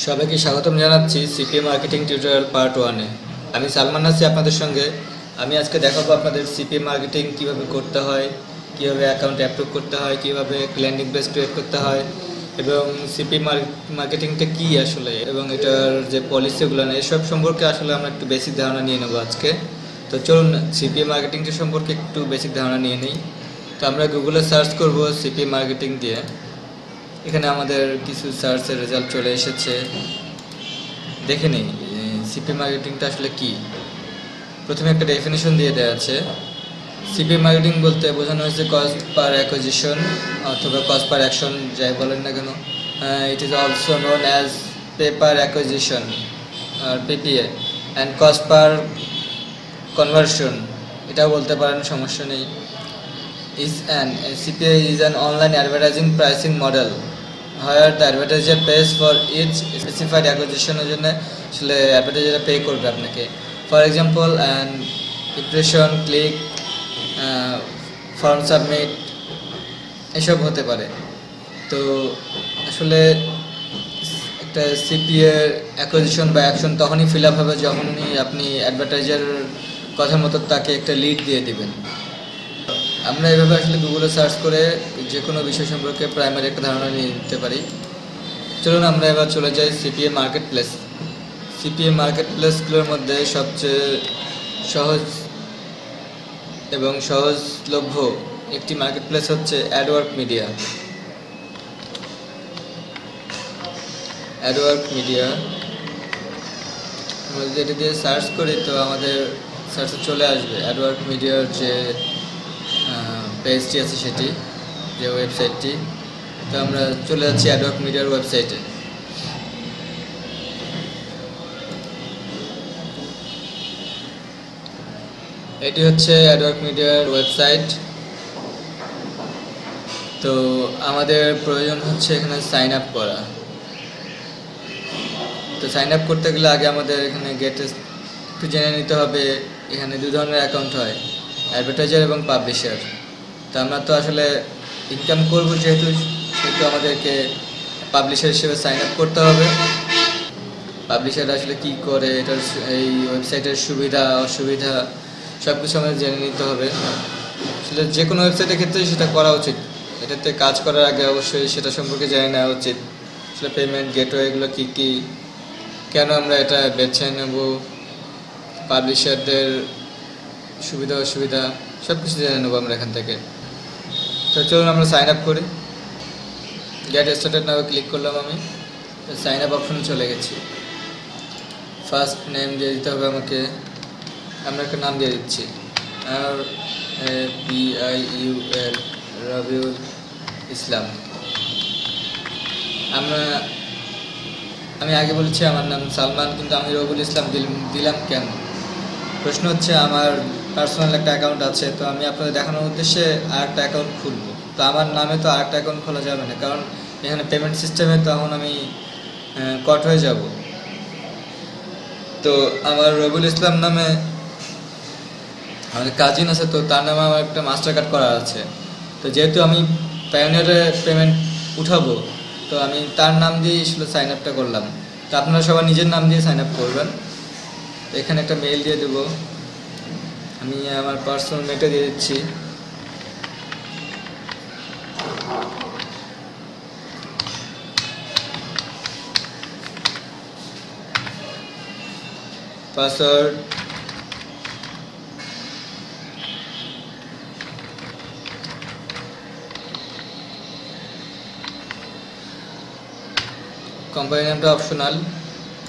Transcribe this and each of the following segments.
সবাইকে স্বাগতম জানাচ্ছি সিপিএ মার্কেটিং টিউটোরিয়াল পার্ট 1-এ। আমি সালমান আছি আপনাদের সঙ্গে। আমি আজকে দেখাবো আপনাদের সিপিএ মার্কেটিং কিভাবে করতে হয়, কিভাবে অ্যাকাউন্ট অ্যাপ্রুভ করতে হয়, কিভাবে ল্যান্ডিং পেজ ক্রিয়েট করতে হয় এবং সিপিএ মার্কেটিংটা কী আসলে এবং এটার যে পলিসিগুলো না এসব সম্পর্কে আসলে আমরা একটু বেসিক ধারণা নিয়ে নেবো আজকে। তো চলুন সিপিএ মার্কেটিংটা সম্পর্কে একটু বেসিক ধারণা নিয়ে নিই। তো আমরা গুগলে সার্চ করব সিপিএ মার্কেটিং দিয়ে। এখানে আমাদের কিছু সার্চের রেজাল্ট চলে এসেছে, দেখে নিই সিপিএ মার্কেটিংটা আসলে কি। প্রথমে একটা ডেফিনেশন দিয়ে দেওয়া আছে। সিপিএ মার্কেটিং বলতে বোঝানো হয়েছে কস্ট পার অ্যাকুইজিশন অথবা কস্ট পার অ্যাকশন, যাই বলেন না কেন। It is also known as pay per acquisition আর PPA and cost per conversion, এটাও বলতে পারেন, সমস্যা নেই। CPA is an online advertising pricing model where the advertiser pays for each specified acquisition এর জন্য আসলে অ্যাডভার্টাইজার পে করবে আপনাকে। For example impression, click, form submit এসব হতে পারে। তো আসলে একটা সিপিএ অ্যাকুইজিশন বা অ্যাকশন তখনই ফিল আপ হবে যখনই আপনি অ্যাডভার্টাইজার কথা মতো তাকে একটা লিড দিয়ে দিবেন। আমরা এভাবে আসলে গুগলে সার্চ করে যে কোনো বিষয় সম্পর্কে প্রাইমারি একটা ধারণা নিয়ে নিতে পারি। চলুন আমরা এবার চলে যাই CPA market place. CPA market প্লেসগুলোর মধ্যে সবচেয়ে সহজ এবং সহজলভ্য একটি মার্কেট প্লেস হচ্ছে অ্যাডওয়ার্ক মিডিয়া। আমরা যদি এটা দিয়ে সার্চ করি তো আমাদের সার্চে চলে আসবে অ্যাডওয়ার্ক মিডিয়ার যে পেজটি আছে সেটি, যে ওয়েবসাইটটি। তো আমরা চলে যাচ্ছি অ্যাডওয়ার্ক মিডিয়ার ওয়েবসাইটে। এটি হচ্ছে অ্যাডওয়ার্ক মিডিয়ার ওয়েবসাইট। তো আমাদের প্রয়োজন হচ্ছে এখানে সাইন আপ করা। তো সাইন আপ করতে গেলে আগে আমাদের এখানে একটু জেনে নিতে হবে। এখানে দু ধরনের অ্যাকাউন্ট হয়, অ্যাডভার্টাইজার এবং পাবলিশার। তো আমরা তো আসলে ইনকাম করব যেহেতু আমাদেরকে পাবলিশার হিসেবে সাইন আপ করতে হবে। পাবলিশার আসলে কি করে, এটার এই ওয়েবসাইটের সুবিধা অসুবিধা সব কিছু আমাদের জেনে নিতে হবে। আসলে যে কোনো ওয়েবসাইটের ক্ষেত্রে সেটা করা উচিত। এটাতে কাজ করার আগে অবশ্যই সেটা সম্পর্কে জেনে নেওয়া উচিত। আসলে পেমেন্ট গেটওয়ে এগুলো কী কী, কেন আমরা এটা বেছে নেব, পাবলিশারদের সুবিধা অসুবিধা সব কিছু জেনে নেবো আমরা এখান থেকে। তো চলুন আমরা সাইন আপ করি। গেট স্টার্টেড নাও ক্লিক করলাম। আমি সাইন আপ অপশনে চলে গেছি। ফার্স্ট নেম দিয়ে দিতে হবে আমাকে। আমরা একটা নাম দিয়ে দিচ্ছি RBIUL, রবিউল ইসলাম। আমি আগে বলেছি আমার নাম সালমান, কিন্তু আমি রবিউল ইসলাম দিলাম কেন? প্রশ্ন হচ্ছে আমার পার্সোনাল একটা অ্যাকাউন্ট আছে, তো আমি আপনাদের দেখানোর উদ্দেশ্যে আরেকটা অ্যাকাউন্ট খুলবো। তো আমার নামে তো আরেকটা অ্যাকাউন্ট খোলা যাবে না, কারণ এখানে পেমেন্ট সিস্টেমে তখন আমি কট হয়ে যাব। তো আমার রবিউল ইসলাম নামে আমাদের কাজিন আছে, তো তার নামে আমার একটা মাস্টার কার্ড করা আছে। তো যেহেতু আমি পায়োনিয়ারে পেমেন্ট উঠাবো, তো আমি তার নাম দিয়ে আসলে সাইন আপটা করলাম। তো আপনারা সবাই নিজের নাম দিয়ে সাইন আপ করবেন। তো এখানে একটা মেইল দিয়ে দেবো। আমি আমার পার্সোনাল মেলটা দিয়ে দিচ্ছি। পাসওয়ার্ড কোম্পানি নামটা অপশনাল,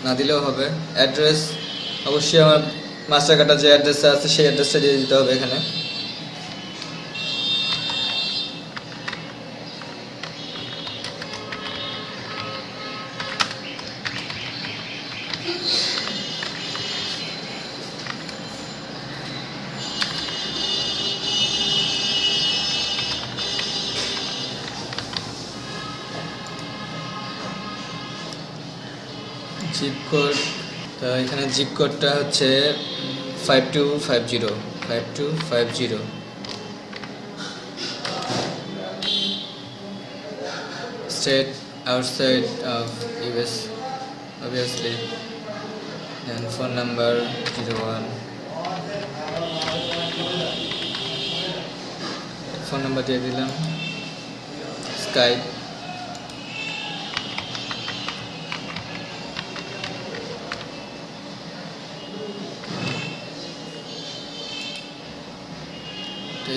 না দিলেও হবে। অ্যাড্রেস অবশ্যই আমার মাস্টার কার্ডের যে অ্যাড্রেসটা আছে সেই অ্যাড্রেসটা দিয়ে দিতে হবে এখানে। জিপ কোড, তো এখানে জিপ কোডটা হচ্ছে 5250। State outside of US। obviously, then phone number 01, phone number দিয়ে দিলাম, Skype,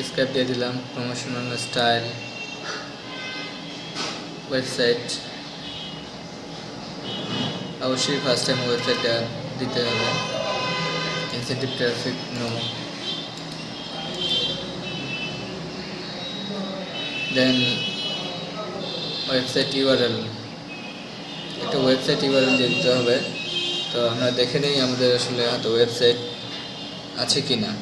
Skype দিয়ে দিলাম, promotional style, ওয়েবসাইট, অবশ্যই ফার্স্ট টাইম ওয়েবসাইটটা দিতে হবে, ইনসেন্টিভ ট্রাফিক নো, দেন ওয়েবসাইট ইউআরএল, একটা ওয়েবসাইট ইউআরএল দিয়ে দিতে হবে। তো আমরা দেখে নিই আমাদের আসলে হয়তো ওয়েবসাইট আছে কি না।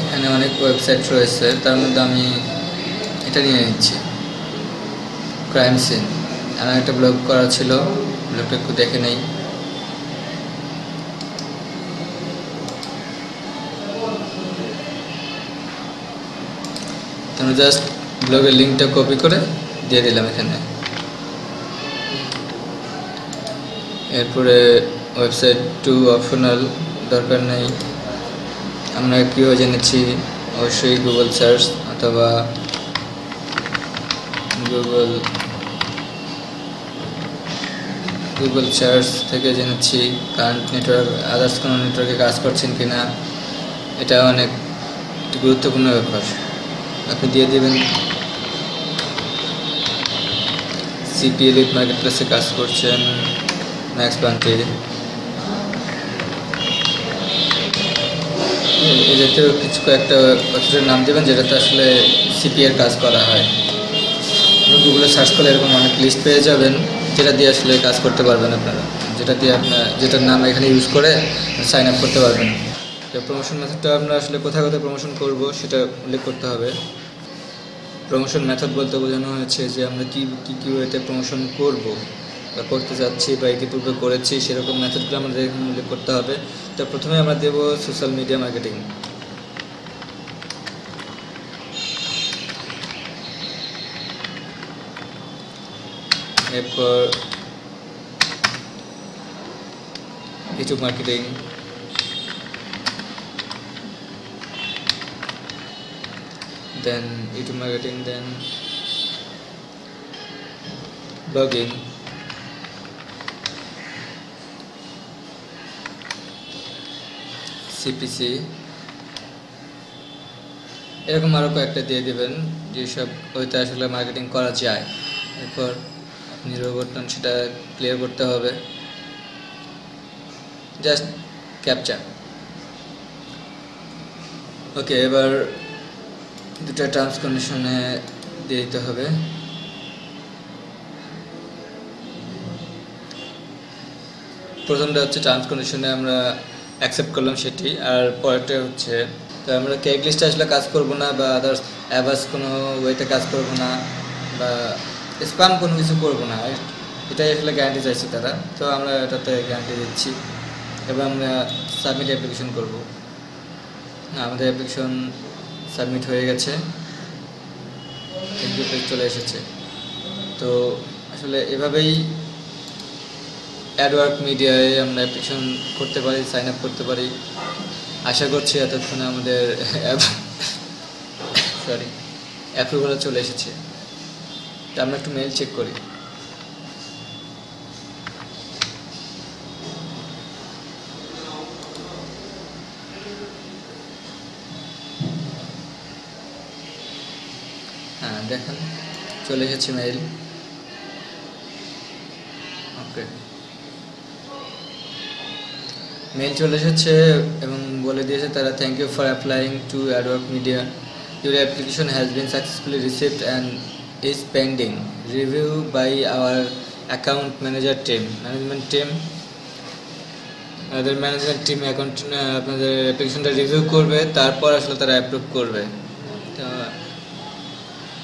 এখানে অনেক ওয়েবসাইট রয়েছে, তার মধ্যে আমি এটা নিয়ে নিচ্ছি, ক্রাইম সিন। আমার একটা ব্লগ করা ছিল, ব্লগটা একটু দেখে নেই। আমি জাস্ট ব্লগের লিঙ্কটা কপি করে দিয়ে দিলাম এখানে। এরপরে ওয়েবসাইট টু অপশনাল, দরকার নেই। আমরা কীভাবে জেনেছি, অবশ্যই গুগল সার্চ অথবা গুগল সার্চ থেকে জেনেছি কারেন্ট নেটওয়ার্ক আদার্স কোনো নেটওয়ার্কে কাজ করছেন কি না, এটা অনেক গুরুত্বপূর্ণ ব্যাপার। আপনি দিয়ে দেবেন সিপি এলিট মার্কেট প্লেসে কাজ করছেন, ম্যাক্স বান্টে, এই জাতীয় কিছু কয়েকটা ওয়েবসাইটের নাম দেবেন যেটাতে আসলে সিপি এর কাজ করা হয়। গুগলে সার্চ করলে এরকম অনেক লিস্ট পেয়ে যাবেন, যেটা দিয়ে আসলে কাজ করতে পারবেন আপনারা, যেটা দিয়ে আপনার যেটার নাম এখানে ইউজ করে সাইন আপ করতে পারবেন। প্রমোশন মেথডটা আমরা আসলে কোথায় কোথায় প্রমোশন করব সেটা উল্লেখ করতে হবে। প্রমোশন মেথড বলতে বোঝানো হয়েছে যে আমরা কী ওয়েতে প্রমোশন করব বা করতে যাচ্ছি বা ইতিপূর্বে করেছি, সেরকম মেথডগুলো আমাদের এখানে উল্লেখ করতে হবে। তো প্রথমে আমরা দেব সোশ্যাল মিডিয়া মার্কেটিং। এরপর YouTube marketing, then YouTube marketing, then blogging, CPC, এরকম আরও কয়েকটা দিয়ে দেবেন যেসব ওইটা আসলে মার্কেটিং করা যায়। এরপর আপনি রোবটন সেটা ক্লিয়ার করতে হবে, জাস্ট ক্যাপচা। ওকে, এবার দুটা টার্মস কন্ডিশনে দিয়ে দিতে হবে। প্রথমটা হচ্ছে টার্মস কন্ডিশনে আমরা অ্যাকসেপ্ট করলাম সেটি, আর পরেরটা হচ্ছে তো আমরা কেক লিস্টে আসলে কাজ করব না বা আদার্স অ্যাভাস কোনো ওয়েতে কাজ করব না বা স্প্যাম কোনো কিছু করব না, এটাই আসলে গ্যারান্টি চাইছে তারা। তো আমরা এটাতে গ্যারান্টি দিচ্ছি এবং আমরা সাবমিট অ্যাপ্লিকেশন করব। আমাদের অ্যাপ্লিকেশন সাবমিট হয়ে গেছে, থ্যাংক ইউ পেজ চলে এসেছে। তো আসলে এভাবেই অ্যাডওয়ার্ক মিডিয়ায় আমরা অ্যাপ্লিকেশন করতে পারি, সাইন আপ করতে পারি। আশা করছি এতক্ষণে আমাদের অ্যাপ্রুভাল চলে এসেছে। তো আমরা একটু মেল চেক করি। হ্যাঁ, দেখেন চলে এসেছে মেইল। ওকে, মেইল চলে এসেছে এবং বলে দিয়েছে তারা, thank you for applying to Adwork Media, your application has been successfully received and is pending review by our account manager team. Management team, আমাদের ম্যানেজমেন্ট টিম অ্যাকাউন্ট আপনাদের অ্যাপ্লিকেশনটা রিভিউ করবে, তারপর আসলে তারা অ্যাপ্রুভ করবে। তো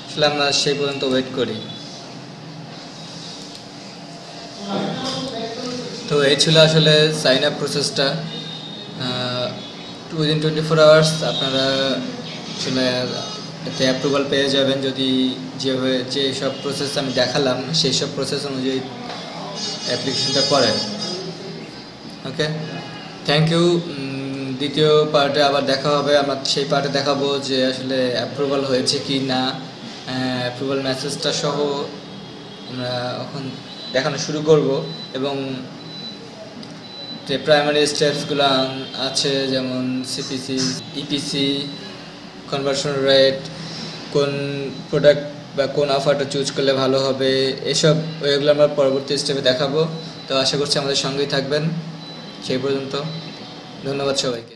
আসলে আমরা সেই পর্যন্ত ওয়েট করি। তো এই ছিল আসলে সাইন আপ প্রসেসটা। উইদিন 24 আওয়ার্স আপনারা আসলে এতে অ্যাপ্রুভাল পেয়ে যাবেন যদি যেভাবে যে সব প্রসেস আমি দেখালাম সেই সব প্রসেস অনুযায়ী অ্যাপ্লিকেশনটা করেন। ওকে, থ্যাংক ইউ। দ্বিতীয় পার্টে আবার দেখা হবে। আমরা সেই পার্টে দেখাবো যে আসলে অ্যাপ্রুভাল হয়েছে কি না, অ্যাপ্রুভাল মেসেজটা সহ আমরা এখন দেখানো শুরু করব, এবং যে প্রাইমারি স্টেপসগুলো আছে যেমন সিপিসি, ইপিসি, কনভার্সন রেট, কোন প্রোডাক্ট বা কোন অফারটা চুজ করলে ভালো হবে, এসব ওইগুলো আমরা পরবর্তী স্টেপে দেখাবো। তো আশা করছি আমাদের সঙ্গেই থাকবেন। সেই পর্যন্ত ধন্যবাদ সবাইকে।